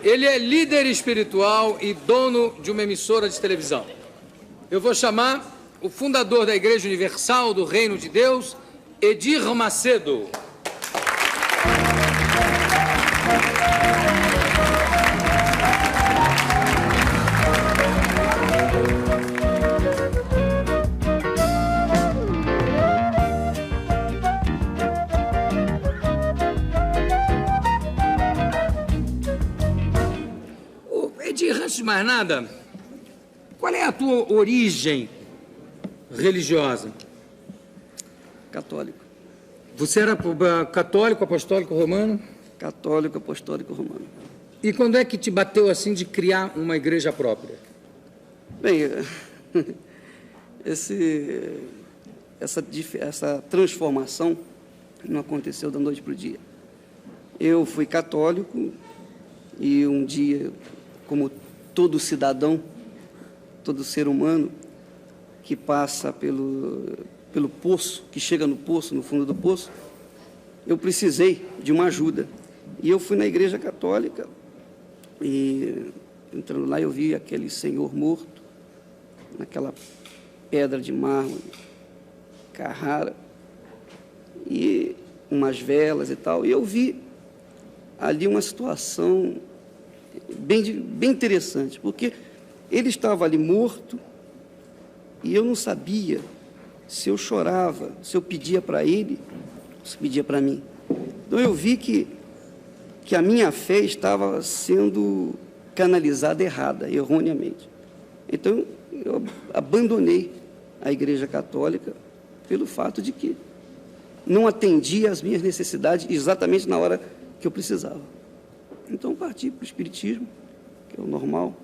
Ele é líder espiritual e dono de uma emissora de televisão. Eu vou chamar o fundador da Igreja Universal do Reino de Deus, Edir Macedo. Edir, antes de mais nada, qual é a tua origem religiosa? Católico. Você era católico, apostólico, romano? Católico, apostólico, romano. E quando é que te bateu assim de criar uma igreja própria? Bem, essa transformação não aconteceu da noite para o dia. Eu fui católico e um dia, como todo cidadão, todo ser humano que passa pelo poço, que chega no poço, no fundo do poço, eu precisei de uma ajuda. E eu fui na igreja católica e, entrando lá, eu vi aquele senhor morto, naquela pedra de mármore, Carrara, e umas velas e tal. E eu vi ali uma situação bem interessante, porque ele estava ali morto e eu não sabia se eu chorava, se eu pedia para ele, se pedia para mim. Então eu vi que a minha fé estava sendo canalizada errada, erroneamente. Então eu abandonei a Igreja Católica pelo fato de que não atendia às minhas necessidades exatamente na hora que eu precisava. Então parti para o Espiritismo, que é o normal.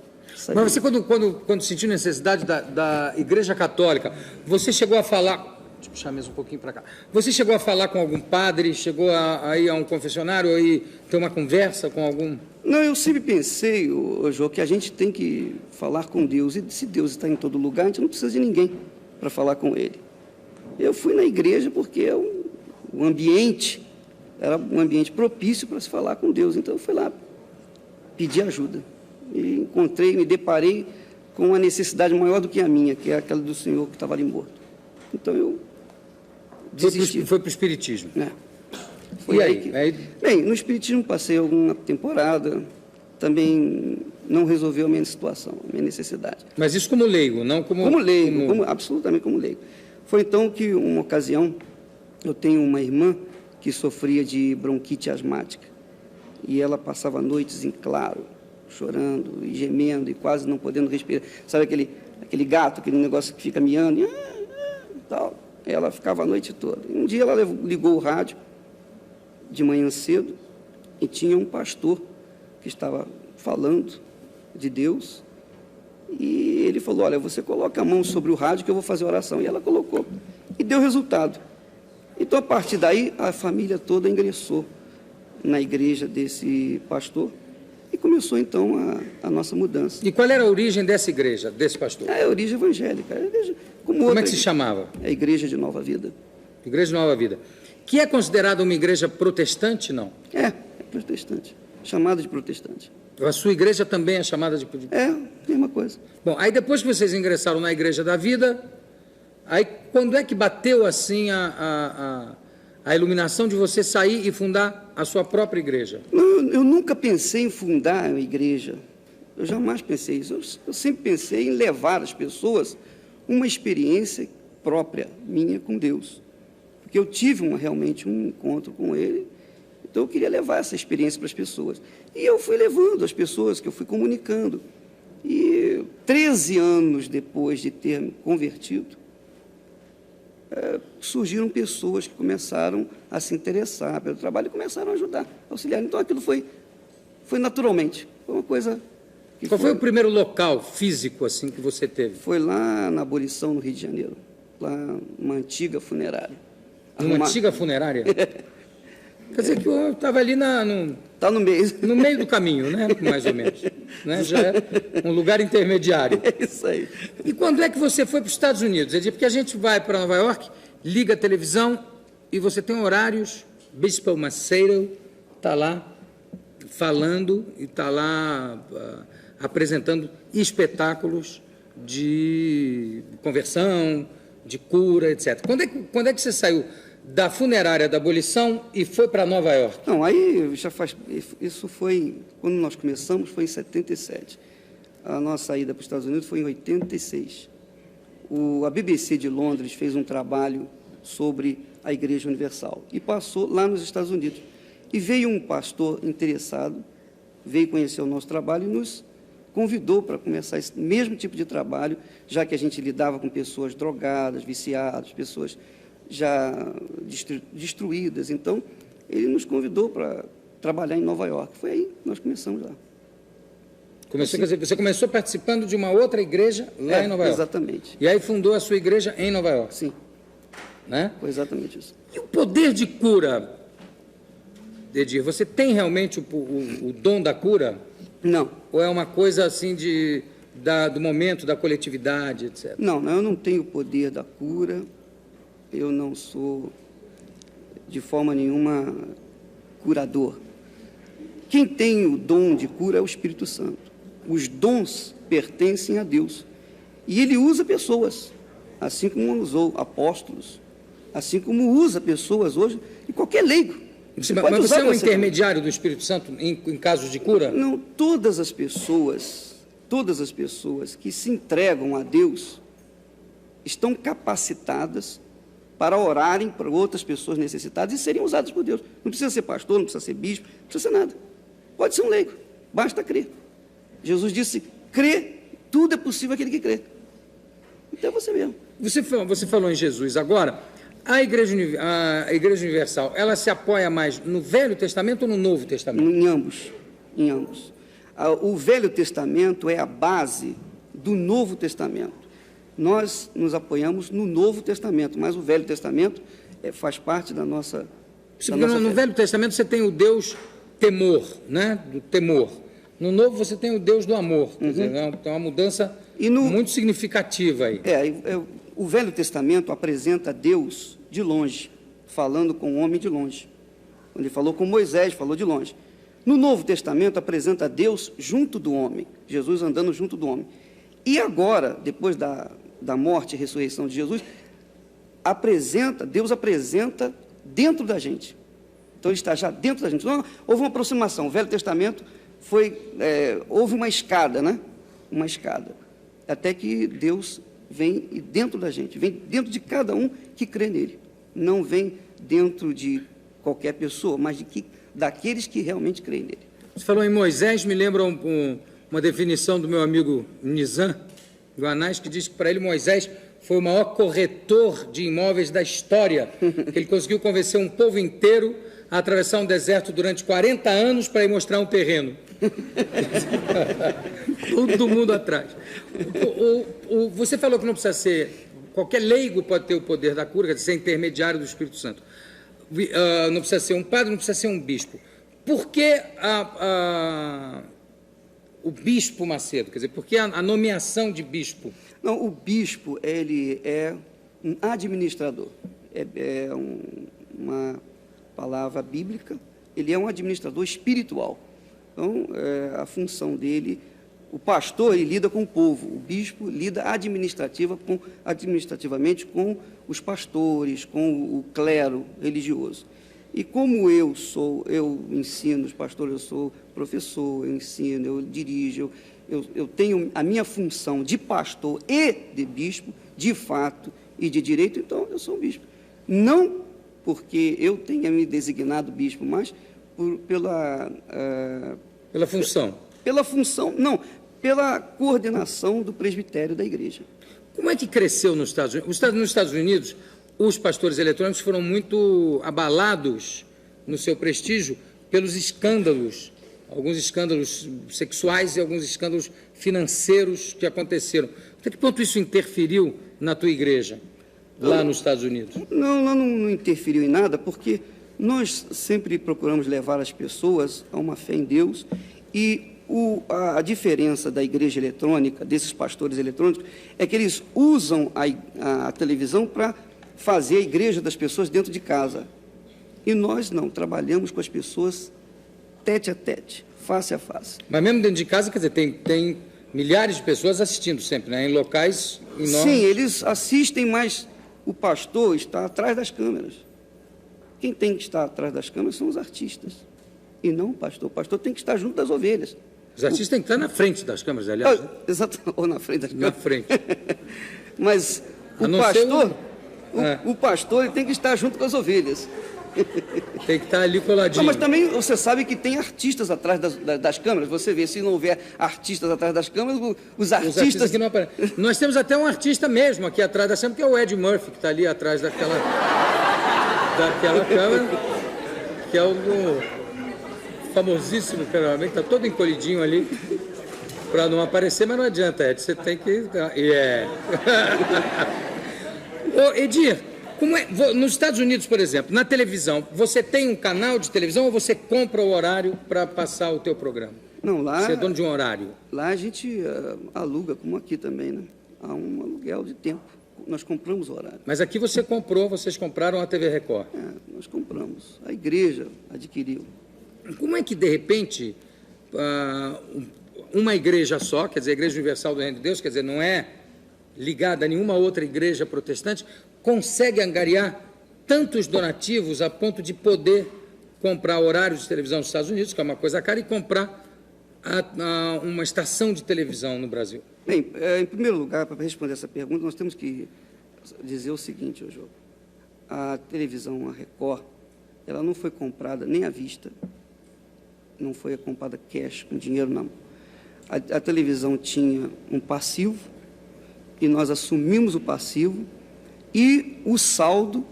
Mas você, quando sentiu necessidade da Igreja Católica, você chegou a falar... Deixa eu puxar mesmo um pouquinho para cá. Você chegou a falar com algum padre? Chegou a ir a um confessionário? A ir ter uma conversa com algum... Não, eu sempre pensei, Jô, que a gente tem que falar com Deus. E se Deus está em todo lugar, a gente não precisa de ninguém para falar com Ele. Eu fui na igreja porque o ambiente era um ambiente propício para se falar com Deus. Então eu fui lá pedir ajuda. E me deparei com uma necessidade maior do que a minha, que é aquela do senhor que estava ali morto. Então eu desisti. Foi para o Espiritismo. É. E aí? Bem, no Espiritismo passei alguma temporada, também não resolveu a minha situação, a minha necessidade. Mas isso como leigo, não como... Como leigo, absolutamente como leigo. Foi então que, uma ocasião, eu tenho uma irmã que sofria de bronquite asmática, e ela passava noites em claro, chorando e gemendo e quase não podendo respirar. Sabe aquele gato, aquele negócio que fica miando e tal? Ela ficava a noite toda. Um dia ela ligou o rádio de manhã cedo e tinha um pastor que estava falando de Deus e ele falou: olha, você coloca a mão sobre o rádio que eu vou fazer oração. E ela colocou e deu resultado. Então, a partir daí, a família toda ingressou na igreja desse pastor e começou, então, a nossa mudança. E qual era a origem dessa igreja, desse pastor? É a origem evangélica. Como é que se chamava? É a Igreja de Nova Vida. Igreja de Nova Vida. Que é considerada uma igreja protestante, não? É protestante. Chamada de protestante. A sua igreja também é chamada de... É, mesma coisa. Bom, aí depois que vocês ingressaram na Igreja da Vida, aí quando é que bateu, assim, a iluminação de você sair e fundar a sua própria igreja? Eu nunca pensei em fundar uma igreja. Eu jamais pensei isso. Eu sempre pensei em levar as pessoas uma experiência própria minha com Deus. Porque eu tive realmente um encontro com Ele, então eu queria levar essa experiência para as pessoas. E eu fui levando as pessoas, que eu fui comunicando. E 13 anos depois de ter me convertido, surgiram pessoas que começaram a se interessar pelo trabalho e começaram a ajudar, a auxiliar. Então aquilo foi naturalmente, foi uma coisa... Qual foi o primeiro local físico assim que você teve? Foi lá na Abolição, no Rio de Janeiro, lá numa antiga funerária. Uma antiga funerária? Quer dizer que eu estava ali Está no meio. No meio do caminho, né? Mais ou menos. Né? Já é um lugar intermediário. É isso aí. E quando é que você foi para os Estados Unidos? Porque a gente vai para Nova York, liga a televisão e você tem horários, Bispo Macedo está lá falando e está lá apresentando espetáculos de conversão, de cura, etc. Quando é que você saiu da funerária da abolição e foi para Nova York? Não, aí já faz... Isso foi... Quando nós começamos, foi em 77. A nossa saída para os Estados Unidos foi em 86. A BBC de Londres fez um trabalho sobre a Igreja Universal e passou lá nos Estados Unidos. E veio um pastor interessado, veio conhecer o nosso trabalho e nos convidou para começar esse mesmo tipo de trabalho, já que a gente lidava com pessoas drogadas, viciadas, pessoas já destruídas. Então, ele nos convidou para trabalhar em Nova York. Foi aí que nós começamos lá. Quer dizer, você começou participando de uma outra igreja lá em Nova York? Exatamente. E aí fundou a sua igreja em Nova York? Sim. Né? Foi exatamente isso. E o poder de cura, Edir, você tem realmente o dom da cura? Não. Ou é uma coisa assim do momento, da coletividade, etc? Não, eu não tenho o poder da cura, eu não sou, de forma nenhuma, curador. Quem tem o dom de cura é o Espírito Santo. Os dons pertencem a Deus. E Ele usa pessoas, assim como usou apóstolos, assim como usa pessoas hoje, e qualquer leigo. Mas você é um intermediário do Espírito Santo em casos de cura? Não, todas as pessoas que se entregam a Deus estão capacitadas para orarem para outras pessoas necessitadas e serem usadas por Deus. Não precisa ser pastor, não precisa ser bispo, não precisa ser nada. Pode ser um leigo, basta crer. Jesus disse, crê, tudo é possível aquele que crê. Então é você mesmo. Você falou em Jesus. Agora, a Igreja Universal, ela se apoia mais no Velho Testamento ou no Novo Testamento? Em ambos. O Velho Testamento é a base do Novo Testamento. Nós nos apoiamos no Novo Testamento, mas o Velho Testamento faz parte da nossa... No Velho Testamento você tem o Deus temor, né? Do temor. No Novo você tem o Deus do amor. Quer dizer, tem uma mudança muito significativa aí. O Velho Testamento apresenta Deus de longe, falando com o homem de longe. Quando ele falou com Moisés, falou de longe. No Novo Testamento apresenta Deus junto do homem, Jesus andando junto do homem. E agora, depois da morte e ressurreição de Jesus, Deus apresenta dentro da gente. Então, ele está já dentro da gente. Então, houve uma aproximação. O Velho Testamento houve uma escada, né? Uma escada. Até que Deus vem dentro da gente, vem dentro de cada um que crê nele. Não vem dentro de qualquer pessoa, mas daqueles que realmente creem nele. Você falou em Moisés, me lembra uma definição do meu amigo Nizam Guanais, que diz que para ele Moisés foi o maior corretor de imóveis da história, que ele conseguiu convencer um povo inteiro a atravessar um deserto durante 40 anos para ir mostrar um terreno. Todo mundo atrás. Você falou que não precisa ser... Qualquer leigo pode ter o poder da cura, quer dizer, ser intermediário do Espírito Santo. Não precisa ser um padre, não precisa ser um bispo. Por que o bispo Macedo? Quer dizer, por que a nomeação de bispo? Não, o bispo, ele é um administrador. Uma palavra bíblica. Ele é um administrador espiritual. Então, a função dele... O pastor, ele lida com o povo. O bispo lida administrativamente com os pastores, com o clero religioso. E como eu ensino os pastores, eu sou professor, eu ensino, eu dirijo, eu tenho a minha função de pastor e de bispo, de fato e de direito, então eu sou um bispo. Não porque eu tenha me designado bispo, mas pela função. Pela função, não, pela coordenação do presbitério da igreja. Como é que cresceu nos Estados Unidos? Nos Estados Unidos, os pastores eletrônicos foram muito abalados no seu prestígio pelos escândalos, alguns escândalos sexuais e alguns escândalos financeiros que aconteceram. Até que ponto isso interferiu na tua igreja, lá nos Estados Unidos? Não interferiu em nada, porque nós sempre procuramos levar as pessoas a uma fé em Deus e a diferença da igreja eletrônica, desses pastores eletrônicos, é que eles usam a televisão para fazer a igreja das pessoas dentro de casa. E nós não, trabalhamos com as pessoas tete a tete, face a face. Mas mesmo dentro de casa, quer dizer, tem milhares de pessoas assistindo sempre, né? Em locais enormes. Sim, eles assistem, mas o pastor está atrás das câmeras. Quem tem que estar atrás das câmeras são os artistas, e não o pastor. O pastor tem que estar junto das ovelhas. Os artistas têm que estar na frente das câmeras, aliás. Né? Exato, ou na frente das câmeras. Na frente. Mas o pastor ele tem que estar junto com as ovelhas. Tem que estar ali coladinho. Não, mas também você sabe que tem artistas atrás das câmeras. Você vê, se não houver artistas atrás das câmeras, os artistas que não aparecem. Nós temos até um artista mesmo aqui atrás da câmera, que é o Ed Murphy, que está ali atrás daquela câmera, que é o famosíssimo cameraman, que está todo encolhidinho ali, para não aparecer, mas não adianta, Ed, você tem que... Ô, Edir, nos Estados Unidos, por exemplo, na televisão, você tem um canal de televisão ou você compra o horário para passar o teu programa? Não, lá... Você é dono de um horário? Lá a gente aluga, como aqui também, né? Há um aluguel de tempo. Nós compramos o horário. Mas aqui vocês compraram a TV Record. Nós compramos. A igreja adquiriu. Como é que, de repente, uma igreja só, quer dizer, a Igreja Universal do Reino de Deus, quer dizer, não é ligada a nenhuma outra igreja protestante, consegue angariar tantos donativos a ponto de poder comprar horários de televisão nos Estados Unidos, que é uma coisa cara, e comprar uma estação de televisão no Brasil? Bem, em primeiro lugar, para responder essa pergunta, nós temos que dizer o seguinte, João. A televisão, a Record, ela não foi comprada nem à vista, não foi comprada cash, com dinheiro na mão. A televisão tinha um passivo, e nós assumimos o passivo, e o saldo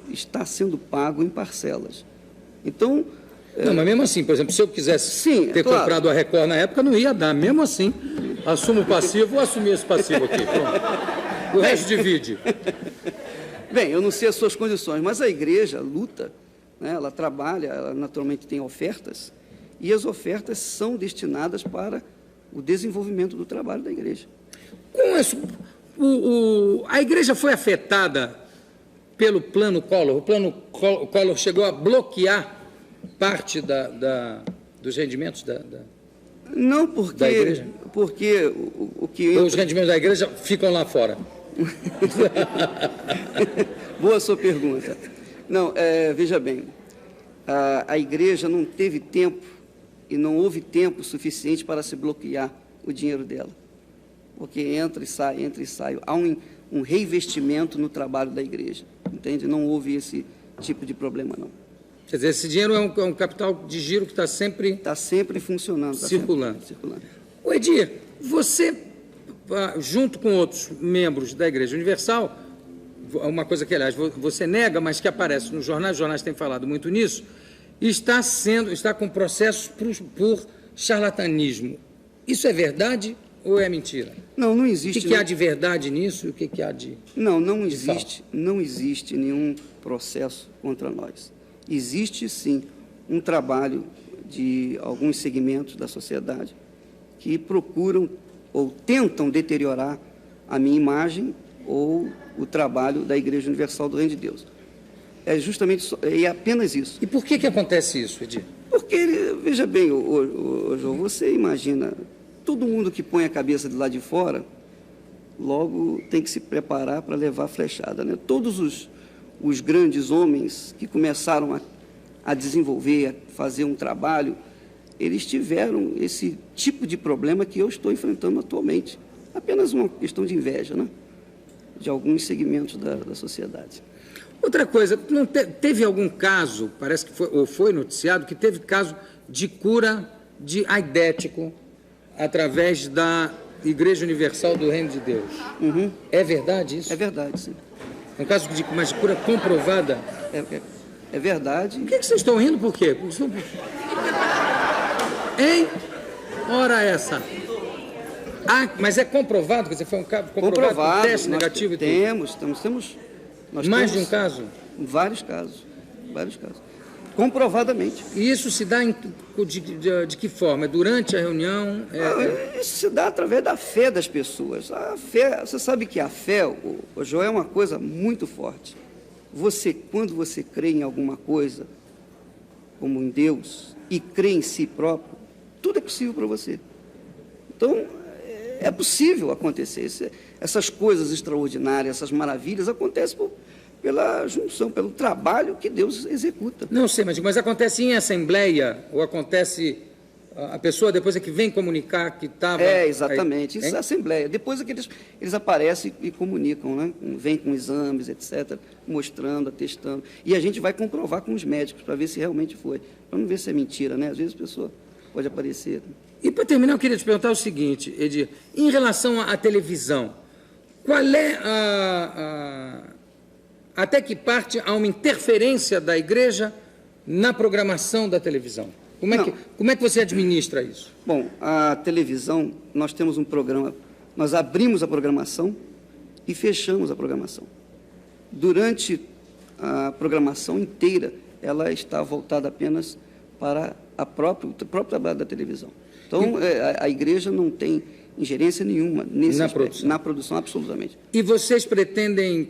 está sendo pago em parcelas. Então... Não, mas mesmo assim, por exemplo, se eu quisesse ter comprado a Record na época, não ia dar. Mesmo assim, assumo o passivo, vou assumir esse passivo aqui. Pronto. O resto divide. Bem, eu não sei as suas condições, mas a igreja luta, né, ela trabalha, ela naturalmente tem ofertas, e as ofertas são destinadas para o desenvolvimento do trabalho da igreja. Com isso, a igreja foi afetada pelo plano Collor? O plano Collor chegou a bloquear parte dos rendimentos Não, porque, da igreja? Porque os rendimentos da igreja ficam lá fora. Boa sua pergunta. Não, veja bem, a igreja não teve tempo e não houve tempo suficiente para se bloquear o dinheiro dela, porque entra e sai. Há um reinvestimento no trabalho da igreja, entende? Não houve esse tipo de problema, não. Quer dizer, esse dinheiro é um capital de giro que está sempre... Está sempre funcionando. Circulando. O Edir, você, junto com outros membros da Igreja Universal, uma coisa que, aliás, você nega, mas que aparece nos jornais, os jornais têm falado muito nisso, está com processos por charlatanismo. Isso é verdade ou é mentira? Não existe. O que há de verdade nisso e o que há de... Não existe nenhum processo contra nós. Existe, sim, um trabalho de alguns segmentos da sociedade que procuram ou tentam deteriorar a minha imagem ou o trabalho da Igreja Universal do Reino de Deus. É justamente é apenas isso. E por que acontece isso, Edir? Porque, veja bem, João, você imagina, todo mundo que põe a cabeça de lá de fora, logo tem que se preparar para levar a flechada, né? Todos os grandes homens que começaram a desenvolver, a fazer um trabalho, eles tiveram esse tipo de problema que eu estou enfrentando atualmente. Apenas uma questão de inveja, né? De alguns segmentos da sociedade. Outra coisa, não teve algum caso, parece que foi noticiado, que teve caso de cura de aidético através da Igreja Universal do Reino de Deus. Uhum. É verdade isso? É verdade, sim. Um caso de cura comprovada? É verdade. Por que vocês estão rindo? Por quê? Hein? Ora essa. Mas é comprovado? Quer dizer, foi um caso comprovado com teste negativo? Temos mais de um caso? Vários casos. Comprovadamente. E isso se dá de que forma? Durante a reunião? Isso se dá através da fé das pessoas. A fé, você sabe que a fé, o João, é uma coisa muito forte. Quando você crê em alguma coisa, como em Deus e crê em si próprio, tudo é possível para você. Então, é possível acontecer. Essas coisas extraordinárias, essas maravilhas, acontecem pela junção, pelo trabalho que Deus executa. Não sei, mas acontece em assembleia, ou acontece... A pessoa depois é que vem comunicar que estava... Exatamente. Isso é assembleia. Depois é que eles aparecem e comunicam, né? Vêm com exames, etc., mostrando, atestando. E a gente vai comprovar com os médicos para ver se realmente foi. Para não ver se é mentira, né? Às vezes a pessoa pode aparecer. E para terminar, eu queria te perguntar o seguinte, Edir, em relação à televisão, qual é até que parte há uma interferência da igreja na programação da televisão? Como é que você administra isso? Bom, a televisão, nós temos um programa, nós abrimos a programação e fechamos a programação. Durante a programação inteira, ela está voltada apenas para o próprio trabalho da televisão. Então, a igreja não tem ingerência nenhuma nesse aspecto, na produção, absolutamente. E vocês pretendem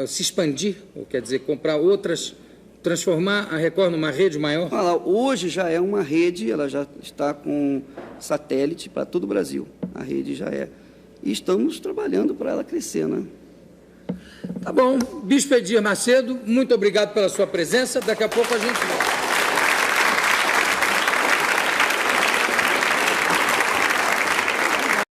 se expandir, ou quer dizer, comprar outras... transformar a Record numa rede maior? Hoje já é uma rede, ela já está com satélite para todo o Brasil. A rede já é. E estamos trabalhando para ela crescer, né? Tá bom. Bispo Edir Macedo, muito obrigado pela sua presença. Daqui a pouco a gente volta.